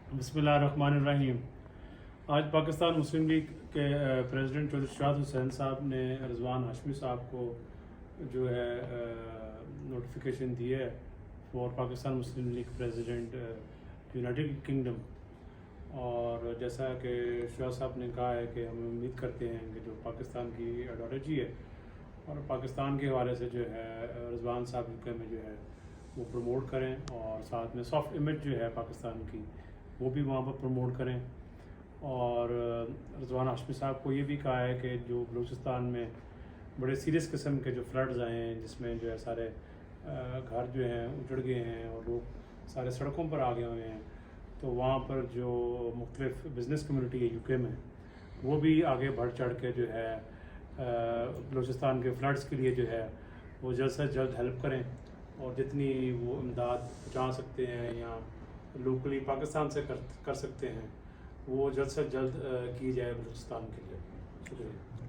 बिस्मिल्लाहिर्रहमानिर्रहीम। आज पाकिस्तान मुस्लिम लीग के प्रेसिडेंट चौधरी शफाय हुसैन साहब ने रिजवान हाशमी साहब को जो है नोटिफिकेशन दी है for Pakistan Muslim league president United kingdom. और जैसा कि शफाय साहब ने कहा है कि हम उम्मीद करते हैं कि जो पाकिस्तान की आइडियोलॉजी है और पाकिस्तान के हवाले से जो है रिजवान साहब यूके में जो है वो प्रमोट करें और साथ में सॉफ्ट इमेज जो है पाकिस्तान की वो भी वहाँ पर प्रमोट करें। और रिजवान हाशमी साहब को ये भी कहा है कि जो बलूचिस्तान में बड़े सीरियस किस्म के जो फ्लड्स आए हैं जिसमें जो है सारे घर जो हैं उजड़ गए हैं और लोग सारे सड़कों पर आ गए हुए हैं, तो वहाँ पर जो मुख्तलिफ बिज़नेस कम्युनिटी है यूके में वो भी आगे बढ़ चढ़ के जो है बलूचिस्तान के फ्लड्स के लिए जो है वो जल्द से जल्द हेल्प करें और जितनी वो इमदाद पहुँचा सकते हैं या लोकली पाकिस्तान से कर सकते हैं वो जल्द से जल्द की जाए बलूचिस्तान के लिए। शुक्रिया।